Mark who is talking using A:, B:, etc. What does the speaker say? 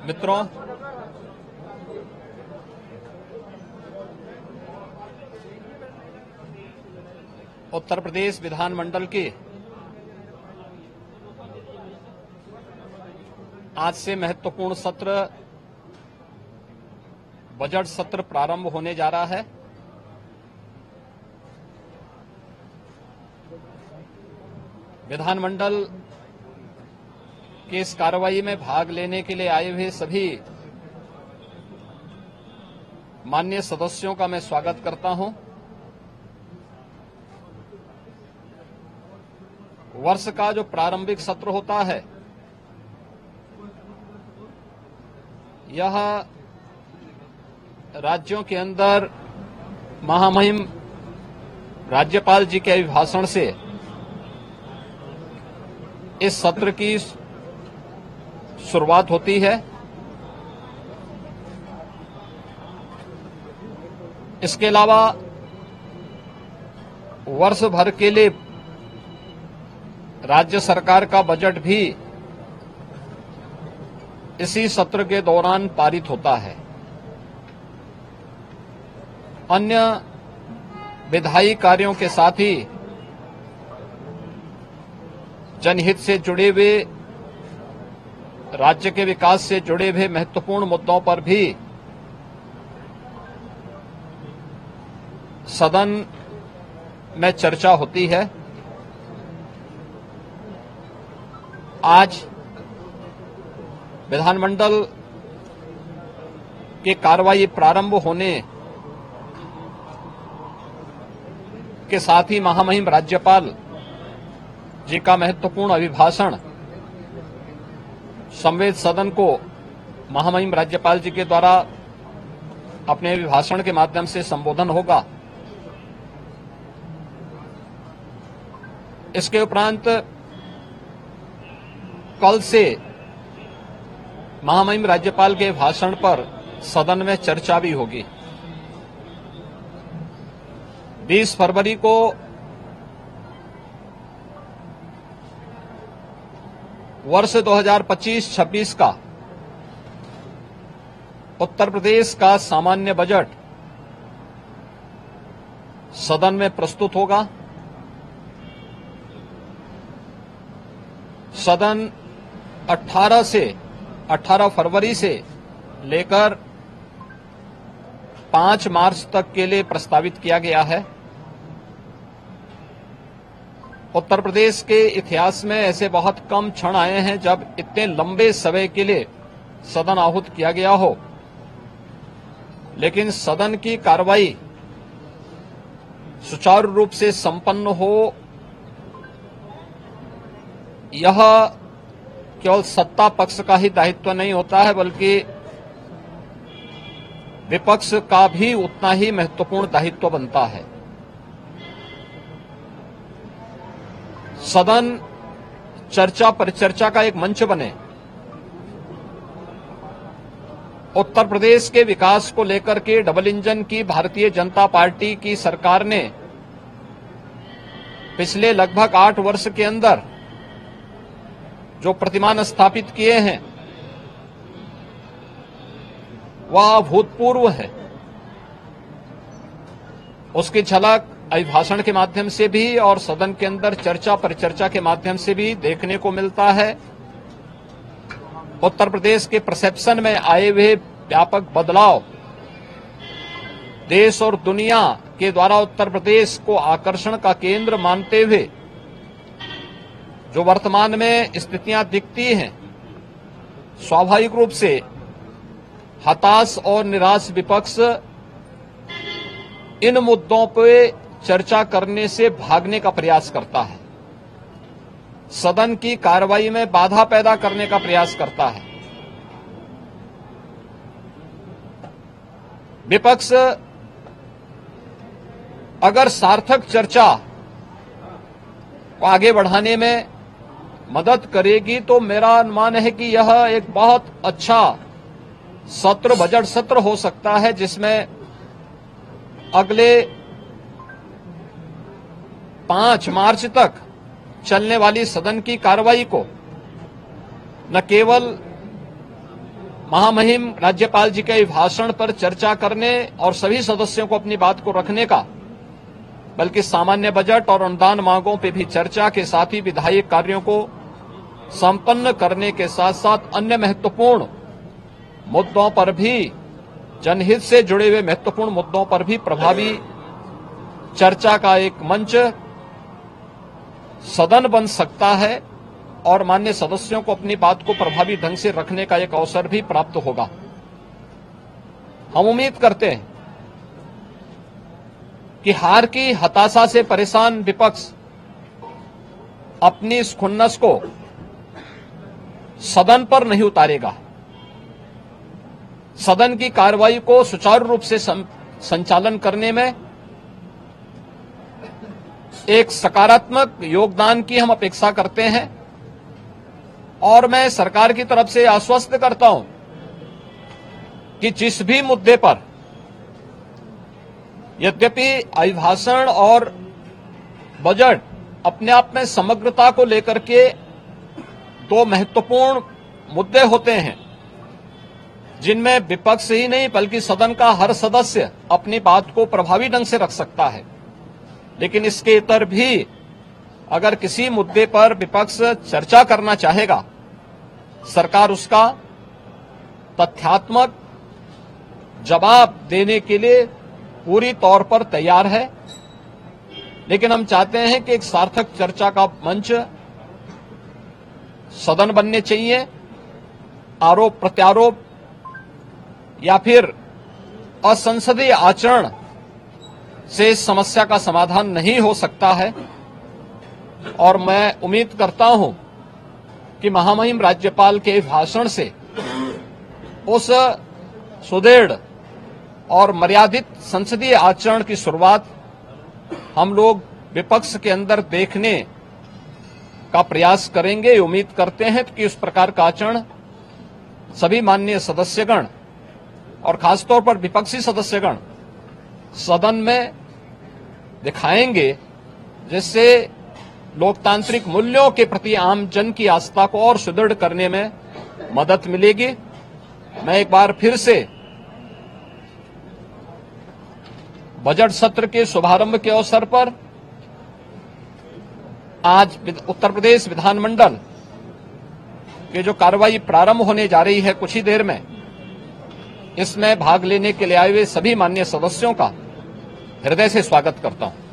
A: मित्रों, उत्तर प्रदेश विधानमंडल के आज से महत्वपूर्ण सत्र बजट सत्र प्रारंभ होने जा रहा है। विधानमंडल के इस कार्रवाई में भाग लेने के लिए आए हुए सभी माननीय सदस्यों का मैं स्वागत करता हूं। वर्ष का जो प्रारंभिक सत्र होता है, यह राज्यों के अंदर महामहिम राज्यपाल जी के अभिभाषण से इस सत्र की शुरुआत होती है। इसके अलावा वर्ष भर के लिए राज्य सरकार का बजट भी इसी सत्र के दौरान पारित होता है। अन्य विधायी कार्यों के साथ ही जनहित से जुड़े हुए, राज्य के विकास से जुड़े हुए महत्वपूर्ण मुद्दों पर भी सदन में चर्चा होती है। आज विधानमंडल की कार्रवाई प्रारंभ होने के साथ ही महामहिम राज्यपाल जी का महत्वपूर्ण अभिभाषण संवेद सदन को महामहिम राज्यपाल जी के द्वारा अपने अभिभाषण के माध्यम से संबोधन होगा। इसके उपरांत कल से महामहिम राज्यपाल के भाषण पर सदन में चर्चा भी होगी। 20 फरवरी को वर्ष 2025-26 का उत्तर प्रदेश का सामान्य बजट सदन में प्रस्तुत होगा। सदन 18 फरवरी से लेकर 5 मार्च तक के लिए प्रस्तावित किया गया है। उत्तर प्रदेश के इतिहास में ऐसे बहुत कम क्षण आए हैं जब इतने लंबे समय के लिए सदन आहूत किया गया हो, लेकिन सदन की कार्रवाई सुचारू रूप से संपन्न हो, यह केवल सत्ता पक्ष का ही दायित्व नहीं होता है, बल्कि विपक्ष का भी उतना ही महत्वपूर्ण दायित्व बनता है। सदन चर्चा परिचर्चा का एक मंच बने। उत्तर प्रदेश के विकास को लेकर के डबल इंजन की भारतीय जनता पार्टी की सरकार ने पिछले लगभग 8 वर्ष के अंदर जो प्रतिमान स्थापित किए हैं, वह अभूतपूर्व है। उसकी झलक अभिभाषण के माध्यम से भी और सदन के अंदर चर्चा परिचर्चा के माध्यम से भी देखने को मिलता है। उत्तर प्रदेश के परसेप्शन में आए हुए व्यापक बदलाव देश और दुनिया के द्वारा उत्तर प्रदेश को आकर्षण का केंद्र मानते हुए जो वर्तमान में स्थितियां दिखती हैं, स्वाभाविक रूप से हताश और निराश विपक्ष इन मुद्दों पे चर्चा करने से भागने का प्रयास करता है, सदन की कार्रवाई में बाधा पैदा करने का प्रयास करता है। विपक्ष अगर सार्थक चर्चा को आगे बढ़ाने में मदद करेगी तो मेरा अनुमान है कि यह एक बहुत अच्छा सत्र, बजट सत्र हो सकता है, जिसमें अगले 5 मार्च तक चलने वाली सदन की कार्रवाई को न केवल महामहिम राज्यपाल जी के भाषण पर चर्चा करने और सभी सदस्यों को अपनी बात को रखने का, बल्कि सामान्य बजट और अनुदान मांगों पर भी चर्चा के साथ ही विधायी कार्यों को संपन्न करने के साथ साथ अन्य महत्वपूर्ण मुद्दों पर भी, जनहित से जुड़े हुए महत्वपूर्ण मुद्दों पर भी प्रभावी चर्चा का एक मंच सदन बन सकता है और माननीय सदस्यों को अपनी बात को प्रभावी ढंग से रखने का एक अवसर भी प्राप्त होगा। हम उम्मीद करते हैं कि हार की हताशा से परेशान विपक्ष अपनी इस खुन्नस को सदन पर नहीं उतारेगा। सदन की कार्रवाई को सुचारू रूप से संचालन करने में एक सकारात्मक योगदान की हम अपेक्षा करते हैं और मैं सरकार की तरफ से आश्वस्त करता हूं कि जिस भी मुद्दे पर, यद्यपि अभिभाषण और बजट अपने आप में समग्रता को लेकर के दो महत्वपूर्ण मुद्दे होते हैं जिनमें विपक्ष ही नहीं बल्कि सदन का हर सदस्य अपनी बात को प्रभावी ढंग से रख सकता है, लेकिन इसके इतर भी अगर किसी मुद्दे पर विपक्ष चर्चा करना चाहेगा, सरकार उसका तथ्यात्मक जवाब देने के लिए पूरी तौर पर तैयार है। लेकिन हम चाहते हैं कि एक सार्थक चर्चा का मंच सदन बनने चाहिए। आरोप प्रत्यारोप या फिर असंसदीय आचरण से इस समस्या का समाधान नहीं हो सकता है और मैं उम्मीद करता हूं कि महामहिम राज्यपाल के भाषण से उस सुदृढ़ और मर्यादित संसदीय आचरण की शुरुआत हम लोग विपक्ष के अंदर देखने का प्रयास करेंगे। उम्मीद करते हैं कि इस प्रकार का आचरण सभी माननीय सदस्यगण और खासतौर पर विपक्षी सदस्यगण सदन में दिखाएंगे, जिससे लोकतांत्रिक मूल्यों के प्रति आम जन की आस्था को और सुदृढ़ करने में मदद मिलेगी। मैं एक बार फिर से बजट सत्र के शुभारंभ के अवसर पर आज उत्तर प्रदेश विधानमंडल के जो कार्रवाई प्रारंभ होने जा रही है कुछ ही देर में, इसमें भाग लेने के लिए आए हुए सभी माननीय सदस्यों का हृदय से स्वागत करता हूं।